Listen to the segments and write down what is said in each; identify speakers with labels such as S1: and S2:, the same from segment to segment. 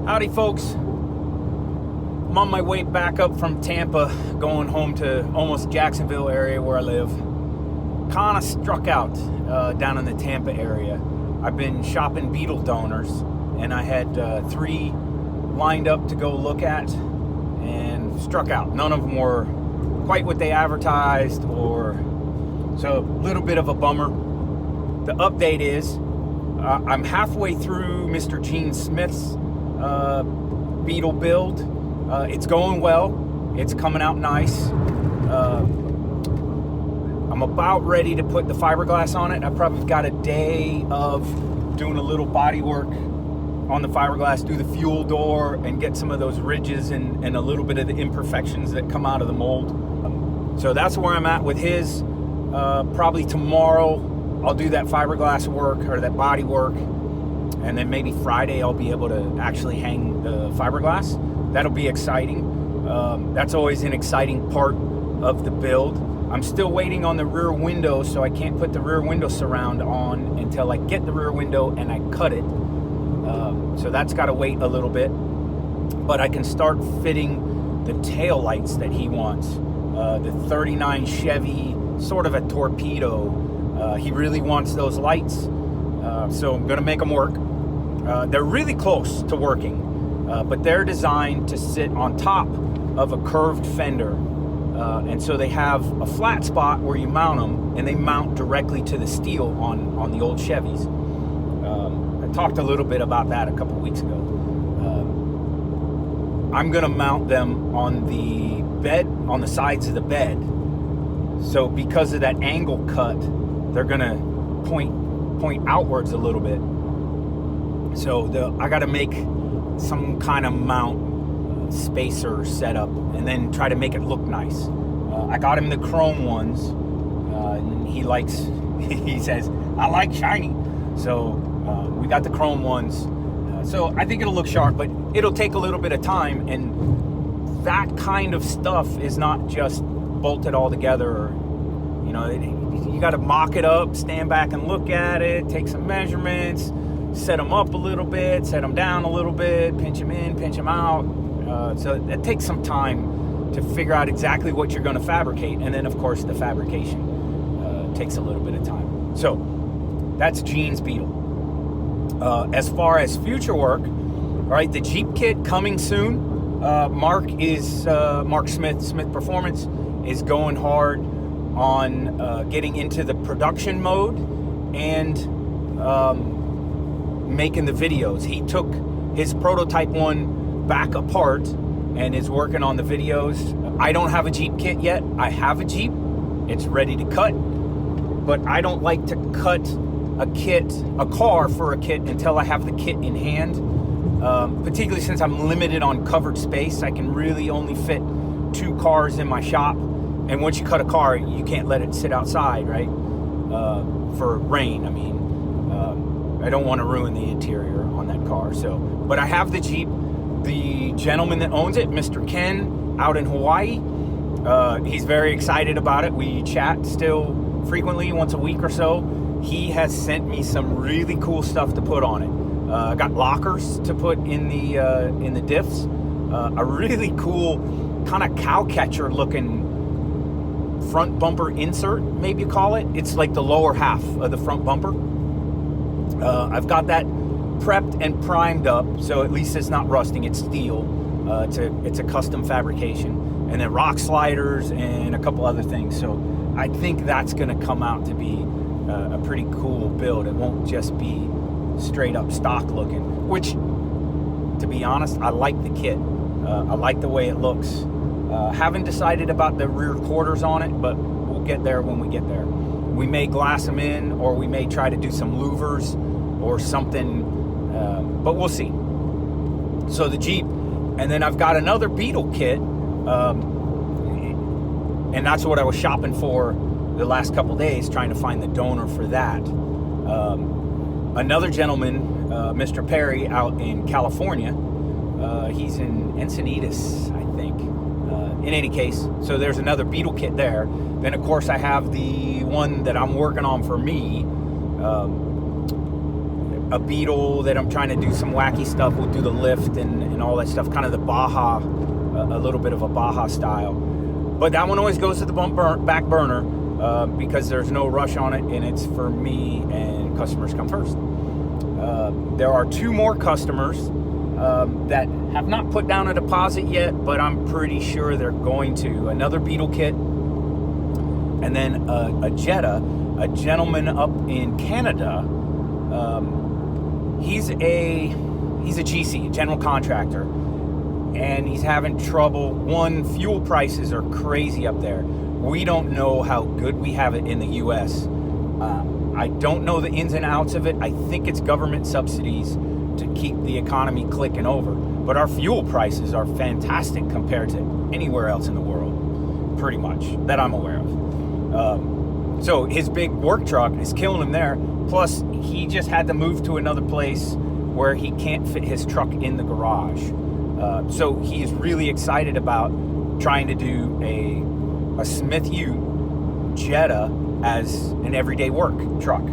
S1: Howdy folks, I'm on my way back up from Tampa, going home to almost Jacksonville area where I live. Kind of struck out down in the Tampa area. I've been shopping beetle donors, and I had 3 lined up to go look at and struck out. None of them were quite what they advertised, so a little bit of a bummer. The update is I'm halfway through Mr. Gene Smith's beetle build. It's going well. It's coming out nice. I'm about ready to put the fiberglass on it. I probably got a day of doing a little body work on the fiberglass, do the fuel door, and get some of those ridges and a little bit of the imperfections that come out of the mold. So that's where I'm at with his. Probably tomorrow I'll do that fiberglass work or that body work, and then maybe Friday I'll be able to actually hang the fiberglass. That'll be exciting. That's always an exciting part of the build. I'm still waiting on the rear window, so I can't put the rear window surround on until I get the rear window and I cut it. So that's got to wait a little bit. But I can start fitting the tail lights that he wants. The 39 Chevy, sort of a torpedo. He really wants those lights, so I'm gonna make them work. They're really close to working, but they're designed to sit on top of a curved fender, and so they have a flat spot where you mount them, and they mount directly to the steel on the old Chevys. I talked a little bit about that a couple weeks ago. I'm gonna mount them on the bed, on the sides of the bed. So because of that angle cut, they're gonna point outwards a little bit. So I gotta make some kind of mount spacer setup and then try to make it look nice. I got him the chrome ones, and he says, I like shiny. So we got the chrome ones. So I think it'll look sharp, but it'll take a little bit of time, and that kind of stuff is not just bolted all together, or, you got to mock it up, stand back and look at it, take some measurements, set them up a little bit, set them down a little bit, pinch them in, pinch them out. So it takes some time to figure out exactly what you're going to fabricate, and then of course the fabrication takes a little bit of time. So that's Gene's Beetle. As far as future work, all right, the Jeep kit coming soon. Mark Smith Performance is going hard on getting into the production mode and making the videos. He took his prototype one back apart and is working on the videos. I don't have a Jeep kit yet. I have a Jeep. It's ready to cut, but I don't like to cut a car for a kit until I have the kit in hand. Particularly since I'm limited on covered space. I can really only fit 2 cars in my shop. And once you cut a car, you can't let it sit outside, right? For rain, I don't want to ruin the interior on that car. So, but I have the Jeep. The gentleman that owns it, Mr. Ken, out in Hawaii, he's very excited about it. We chat still frequently, once a week or so. He has sent me some really cool stuff to put on it. I got lockers to put in the diffs. A really cool kind of cow catcher looking front bumper insert, maybe you call it. It's like the lower half of the front bumper. I've got that prepped and primed up, so at least it's not rusting. It's steel. It's a custom fabrication, and then rock sliders and a couple other things. So I think that's going to come out to be a pretty cool build. It won't just be straight up stock looking, which, to be honest, I like the kit. I like the way it looks. Haven't decided about the rear quarters on it, but we'll get there when we get there. We may glass them in, or we may try to do some louvers or something, but we'll see. So the Jeep, and then I've got another Beetle kit, and that's what I was shopping for the last couple days, trying to find the donor for that. Another gentleman, Mr. Perry, out in California, he's in Encinitas, I think. In any case, so there's another Beetle kit there. Then of course I have the one that I'm working on for me, a Beetle that I'm trying to do some wacky stuff. We'll do the lift and all that stuff, kind of the Baja, a little bit of a Baja style. But that one always goes to the back burner because there's no rush on it, and it's for me, and customers come first. There are 2 more customers that have not put down a deposit yet, but I'm pretty sure they're going to. Another Beetle kit, and then a Jetta, a gentleman up in Canada. He's a GC, a general contractor, and he's having trouble. One, fuel prices are crazy up there. We don't know how good we have it in the U.S. I don't know the ins and outs of it. I think it's government subsidies to keep the economy clicking over. But our fuel prices are fantastic compared to anywhere else in the world, pretty much, that I'm aware of. So his big work truck is killing him there. Plus, he just had to move to another place where he can't fit his truck in the garage. So he is really excited about trying to do a Smith Ute Jetta as an everyday work truck.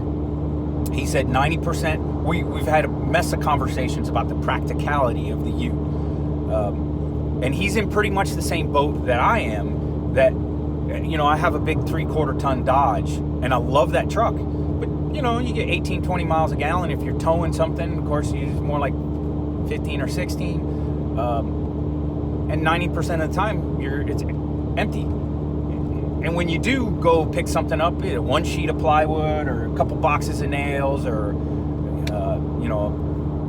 S1: He said 90%. We've had a mess of conversations about the practicality of the Ute. And he's in pretty much the same boat that I am, that, I have a big 3/4 ton Dodge, and I love that truck. But, you get 18, 20 miles a gallon. If you're towing something, of course, you use more like 15 or 16. And 90% of the time, it's empty. And when you do go pick something up, either 1 sheet of plywood or a couple boxes of nails or,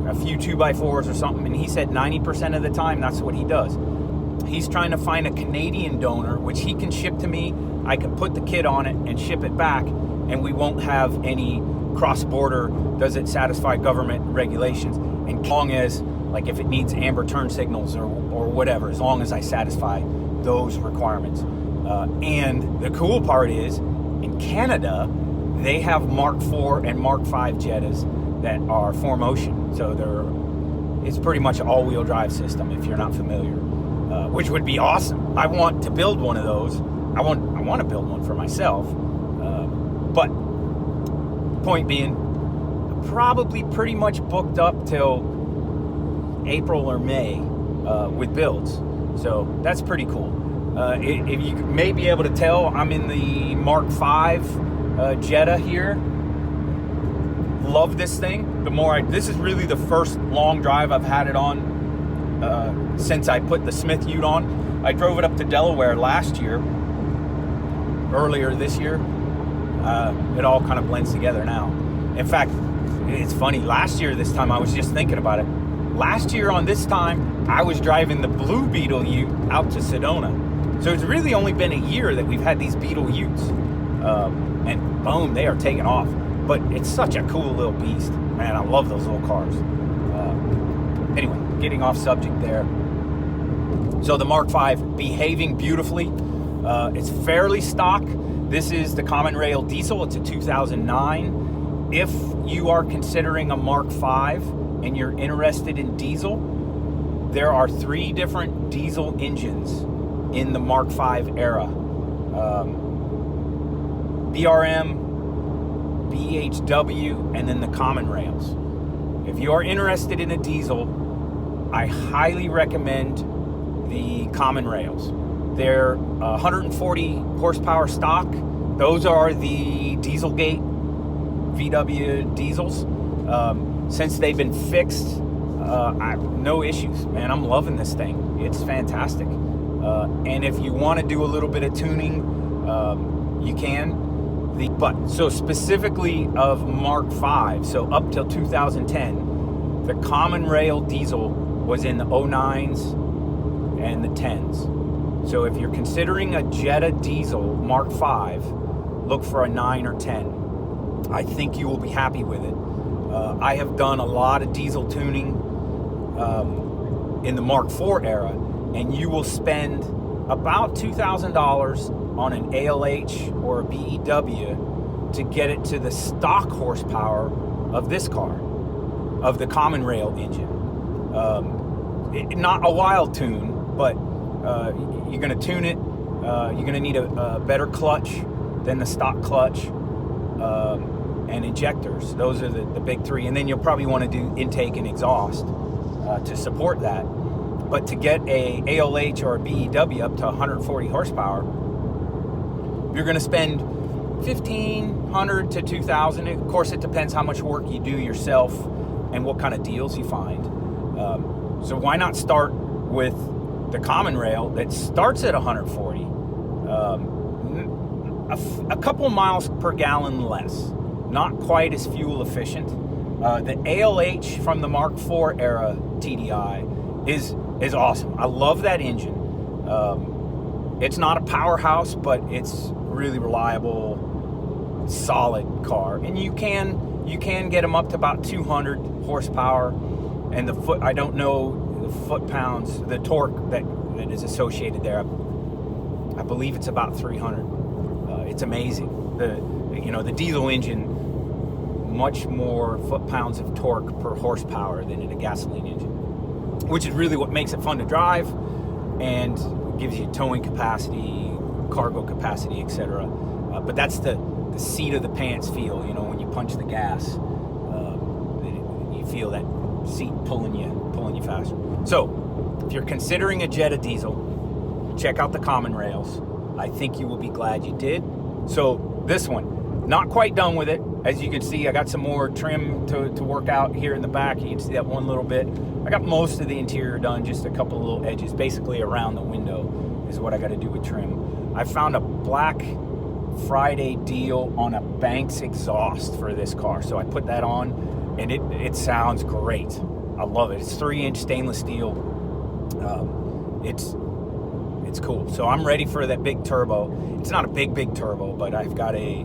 S1: a few 2x4s or something, and he said 90% of the time, that's what he does. He's trying to find a Canadian donor, which he can ship to me. I can put the kit on it and ship it back, and we won't have any cross-border, does it satisfy government regulations? And as long as, like, if it needs amber turn signals or whatever, as long as I satisfy those requirements. And the cool part is, in Canada, they have Mark IV and Mark V Jettas that are 4Motion. So it's pretty much an all-wheel drive system, if you're not familiar, which would be awesome. I want to build one of those. I want to build one for myself. But point being, probably pretty much booked up till April or May with builds. So that's pretty cool. If you may be able to tell, I'm in the Mark V Jetta here. Love this thing. This is really the first long drive I've had it on since I put the Smith Ute on. I drove it up to Delaware earlier this year. It all kind of blends together now. In fact, it's funny, last year this time, I was just thinking about it. Last year on this time, I was driving the Blue Beetle Ute out to Sedona. So it's really only been a year that we've had these Beetle Utes. And boom, they are taking off. But it's such a cool little beast. Man, I love those little cars. Anyway, getting off subject there. So the Mark V, behaving beautifully. It's fairly stock. This is the Common Rail diesel. It's a 2009. If you are considering a Mark V and you're interested in diesel, there are 3 different diesel engines in the Mark V era. BRM, HMW, and then the Common Rails. If you are interested in a diesel, I highly recommend the Common Rails. They're 140 horsepower stock. Those are the Dieselgate VW diesels. Since they've been fixed, no issues, man. I'm loving this thing. It's fantastic. And if you want to do a little bit of tuning, you can. So specifically of Mark V, so up till 2010, the Common Rail diesel was in the 09s and the 10s. So if you're considering a Jetta diesel Mark V, look for a 9 or 10. I think you will be happy with it. I have done a lot of diesel tuning in the Mark IV era, and you will spend about $2,000 on an ALH or a BEW to get it to the stock horsepower of this car, of the Common Rail engine. Not a wild tune, but you're going to tune it. You're going to need a better clutch than the stock clutch. and injectors. Those are the big three. And then you'll probably want to do intake and exhaust to support that. But to get a ALH or a BEW up to 140 horsepower, you're going to spend $1,500 to $2,000. Of course, it depends how much work you do yourself and what kind of deals you find. So why not start with the common rail that starts at 140? A couple miles per gallon less. Not quite as fuel efficient. The ALH from the Mark IV era TDI is awesome. I love that engine. It's not a powerhouse, but it's really reliable, solid car. And you can get them up to about 200 horsepower. And I don't know the foot-pounds, the torque that is associated there. I believe it's about 300. It's amazing. The diesel engine, much more foot-pounds of torque per horsepower than in a gasoline engine, which is really what makes it fun to drive and gives you towing capacity, cargo capacity, etc. But that's the seat of the pants feel. When you punch the gas, you feel that seat pulling you faster. So if you're considering a Jetta diesel, check out the common rails. I think you will be glad you did. So this one, not quite done with it. As you can see, I got some more trim to work out here in the back. You can see that one little bit. I got most of the interior done, just a couple of little edges, basically around the window is what I got to do with trim. I found a Black Friday deal on a Banks exhaust for this car, so I put that on, and it sounds great. I love it. It's 3-inch stainless steel. It's cool. So I'm ready for that big turbo. It's not a big turbo, but I've got a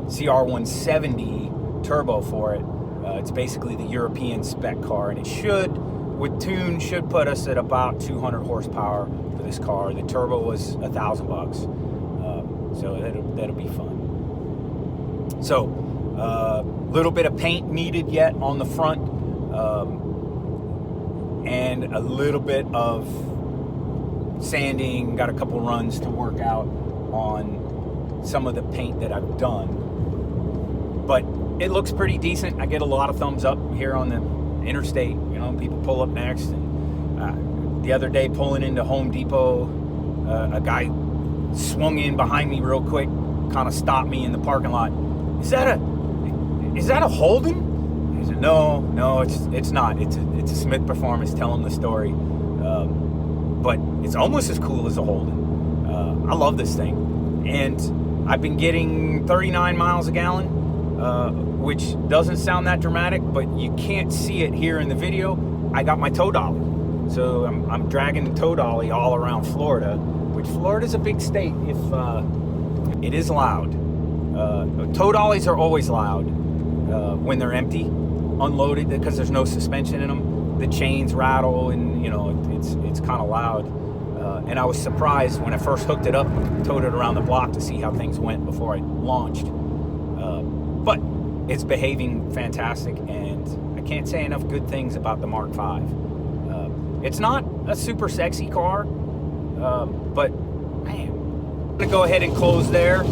S1: CR170 turbo for it. It's basically the European spec car, and it with tune, should put us at about 200 horsepower for this car. The turbo was $1,000, so that'll be fun. So, little bit of paint needed yet on the front, and a little bit of sanding. Got a couple runs to work out on some of the paint that I've done, but it looks pretty decent. I get a lot of thumbs up here on the interstate. People pull up next. And the other day, pulling into Home Depot, a guy swung in behind me real quick, kind of stopped me in the parking lot. Is that a Holden? I said, no, it's not. It's a Smith Performance. Tell him the story. But it's almost as cool as a Holden. I love this thing, and I've been getting 39 miles a gallon. Which doesn't sound that dramatic, but you can't see it here in the video. I got my tow dolly. So I'm dragging the tow dolly all around Florida, which Florida's a big state. If it is loud. Tow dollies are always loud when they're empty, unloaded, because there's no suspension in them. The chains rattle, and it's kind of loud. And I was surprised when I first hooked it up and towed it around the block to see how things went before I launched. But it's behaving fantastic, and I can't say enough good things about the Mark V. It's not a super sexy car, but man, I'm gonna go ahead and close there.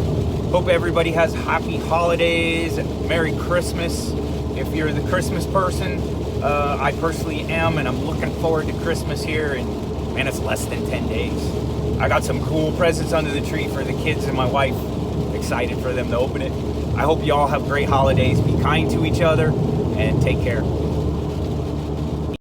S1: Hope everybody has happy holidays and Merry Christmas. If you're the Christmas person, I personally am, and I'm looking forward to Christmas here, and man, it's less than 10 days. I got some cool presents under the tree for the kids and my wife. Excited for them to open it. I hope you all have great holidays. Be kind to each other and take care.